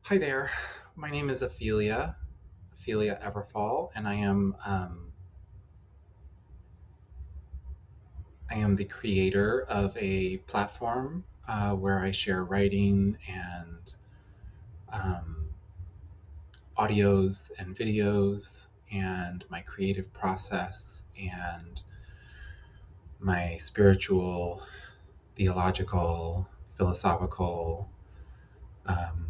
Hi there. My name is Ophelia Everfall, and I am the creator of a platform where I share writing and um, audios and videos and my creative process and my spiritual, theological, philosophical, um,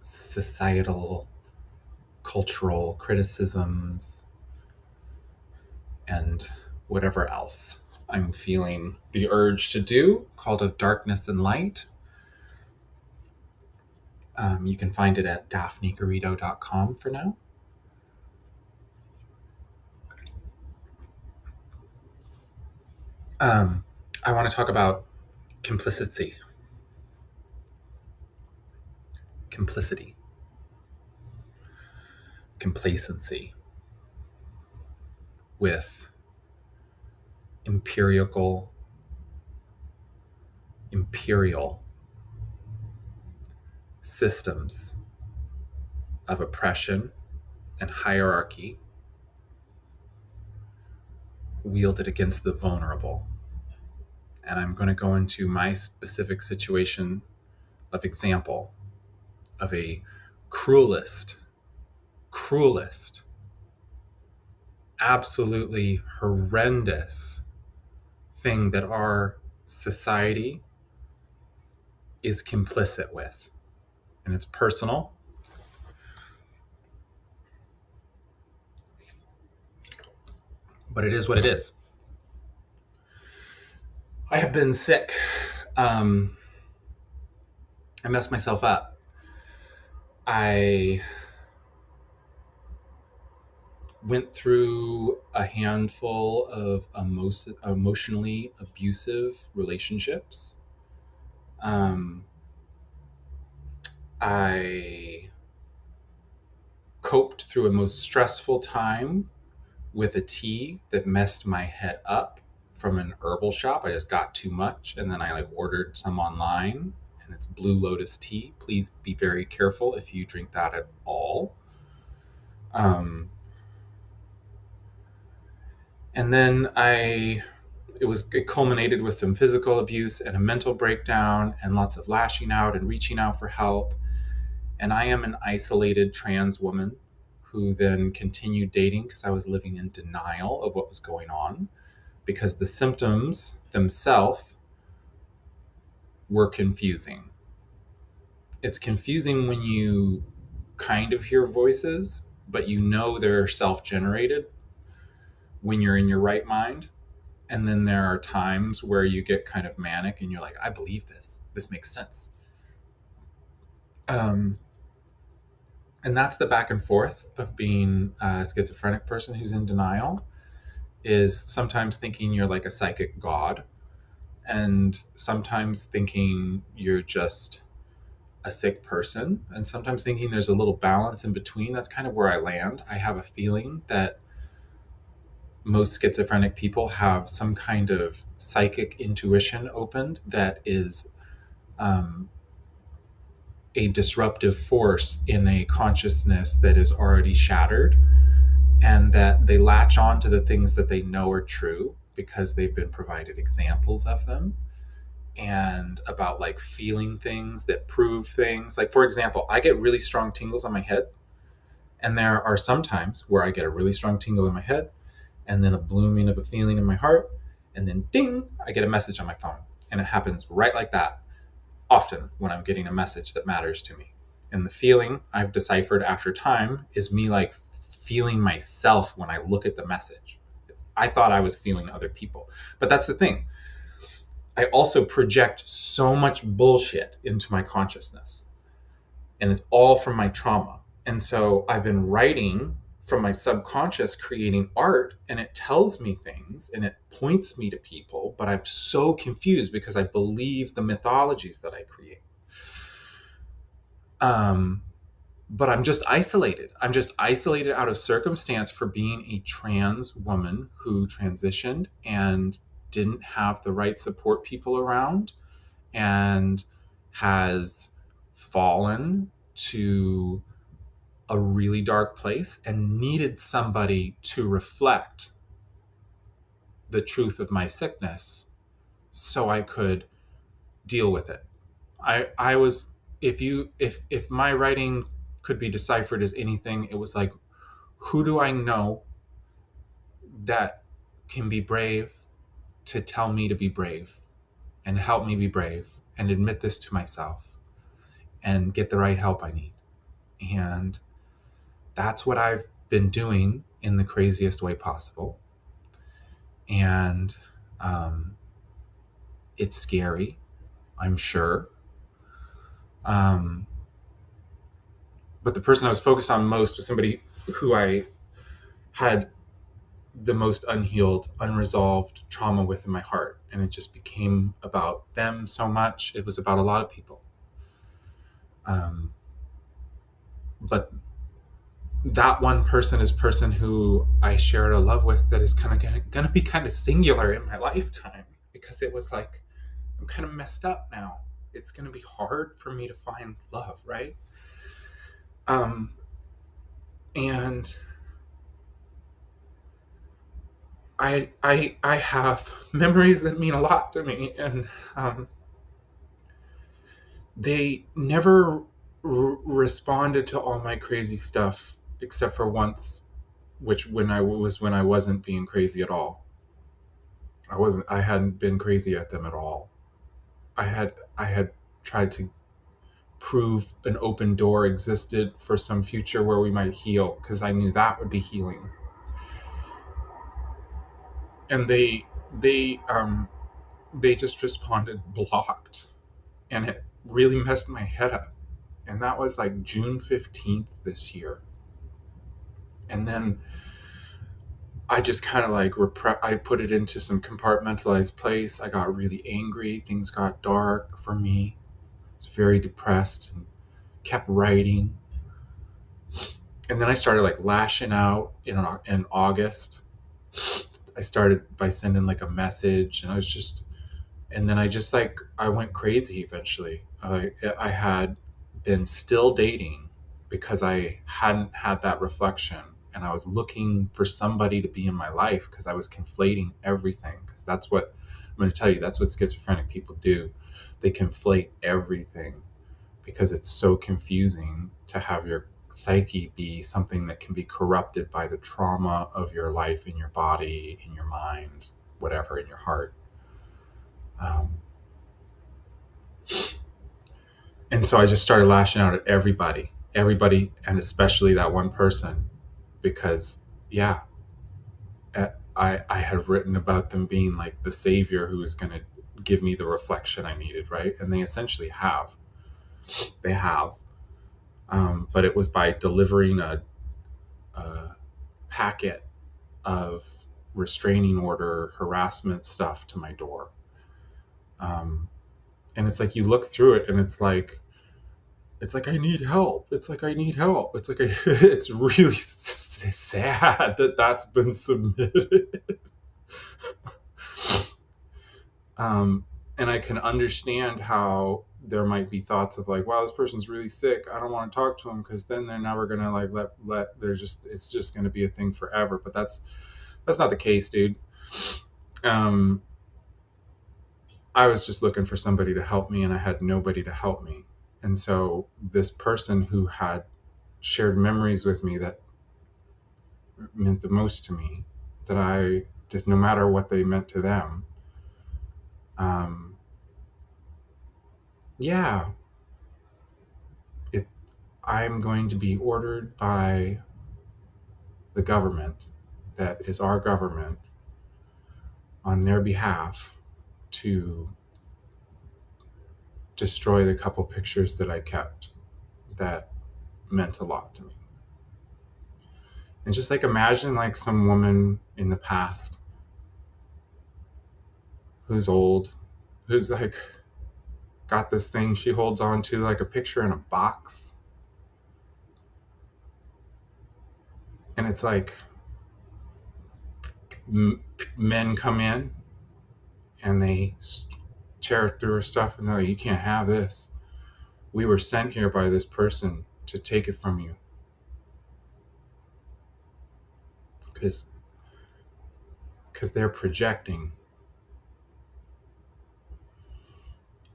societal, cultural criticisms and whatever else I'm feeling the urge to do, called Of Darkness and Light. You can find it at daphnecarito.com for now. Um, I want to talk about complicity. Complicity. Complacency with empirical, imperial systems of oppression and hierarchy wielded against the vulnerable. And I'm going to go into my specific situation of example of a cruelest, absolutely horrendous thing that our society is complicit with. And it's personal, but it is what it is. I have been sick. Um, I messed myself up. I went through a handful of emotionally abusive relationships. Um, I coped through a most stressful time with a tea that messed my head up from an herbal shop. I just got too much, and then I ordered some online, and it's Blue Lotus tea. Please be very careful if you drink that at all. And then it culminated with some physical abuse and a mental breakdown and lots of lashing out and reaching out for help. And I am an isolated trans woman who then continued dating because I was living in denial of what was going on, because the symptoms themselves were confusing. It's confusing when you kind of hear voices, but you know they're self generated when you're in your right mind. And then there are times where you get kind of manic and you're like, I believe this. This makes sense. Um, and that's the back and forth of being a schizophrenic person who's in denial, is sometimes thinking you're like a psychic god, and sometimes thinking you're just a sick person, and sometimes thinking there's a little balance in between. That's kind of where I land. I have a feeling that most schizophrenic people have some kind of psychic intuition opened that is um, a disruptive force in a consciousness that is already shattered, and that they latch on to the things that they know are true because they've been provided examples of them, and about feeling things that prove things. Like, for example, I get really strong tingles on my head, and there are some times where I get a really strong tingle in my head and then a blooming of a feeling in my heart, and then ding, I get a message on my phone. And it happens right like that often when I'm getting a message that matters to me. And the feeling I've deciphered after time is me feeling myself when I look at the message. I thought I was feeling other people. But that's the thing. I also project so much bullshit into my consciousness, and it's all from my trauma. And so I've been writing from my subconscious, creating art, and it tells me things and it points me to people, but I'm so confused because I believe the mythologies that I create. Um, but I'm just isolated. I'm just isolated out of circumstance for being a trans woman who transitioned and didn't have the right support people around, and has fallen to a really dark place and needed somebody to reflect the truth of my sickness so I could deal with it. I was, if my writing could be deciphered as anything, it was like, who do I know that can be brave to tell me to be brave and help me be brave and admit this to myself and get the right help I need. And that's what I've been doing in the craziest way possible. And it's scary, I'm sure. But the person I was focused on most was somebody who I had the most unhealed, unresolved trauma with in my heart. And it just became about them so much. It was about a lot of people. But that one person is person who I shared a love with that is kind of going to be kind of singular in my lifetime, because it was like, I'm kind of messed up now. It's going to be hard for me to find love, right? And I have memories that mean a lot to me, and they never responded to all my crazy stuff except for once, which when I wasn't being crazy at all. I hadn't been crazy at them at all. I had tried to prove an open door existed for some future where we might heal, because I knew that would be healing. And they just responded blocked, and it really messed my head up. And that was like June 15th this year. And then I just kind of like I put it into some compartmentalized place. I got really angry. Things got dark for me. I was very depressed and kept writing. And then I started like lashing out in August. I started by sending like a message, and and then I went crazy eventually. I had been still dating because I hadn't had that reflection, and I was looking for somebody to be in my life because I was conflating everything. Because that's what I'm going to tell you, that's what schizophrenic people do. They conflate everything because it's so confusing to have your psyche be something that can be corrupted by the trauma of your life in your body, in your mind, whatever, in your heart. And so I just started lashing out at everybody, and especially that one person, because yeah, I had written about them being like the savior who was going to give me the reflection I needed, right? And they essentially have. They have. But it was by delivering a packet of restraining order harassment stuff to my door. And it's like you look through it, and it's like I need help. It's like I need help. It's like it's really sad that that's been submitted. And I can understand how there might be thoughts of like, wow, this person's really sick. I don't want to talk to them, because then they're never gonna like it's just gonna be a thing forever. But that's not the case, dude. I was just looking for somebody to help me, and I had nobody to help me. And so this person who had shared memories with me that meant the most to me, that I just, no matter what they meant to them, yeah, I'm going to be ordered by the government, that is our government, on their behalf to destroy the couple pictures that I kept that meant a lot to me. And just like imagine like some woman in the past who's old, who's like got this thing she holds on to, like a picture in a box. And it's like men come in and they tear through her stuff, and they're like, you can't have this. We were sent here by this person to take it from you. Because they're projecting,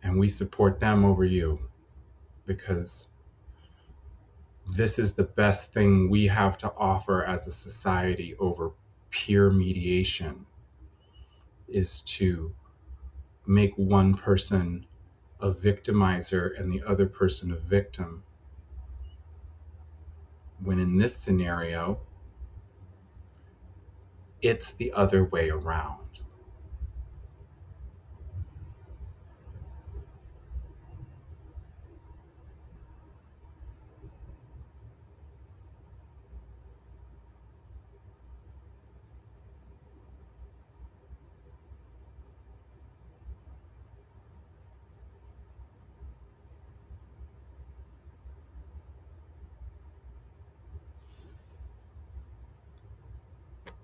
and we support them over you because this is the best thing we have to offer as a society over peer mediation, is to make one person a victimizer and the other person a victim. When in this scenario, it's the other way around.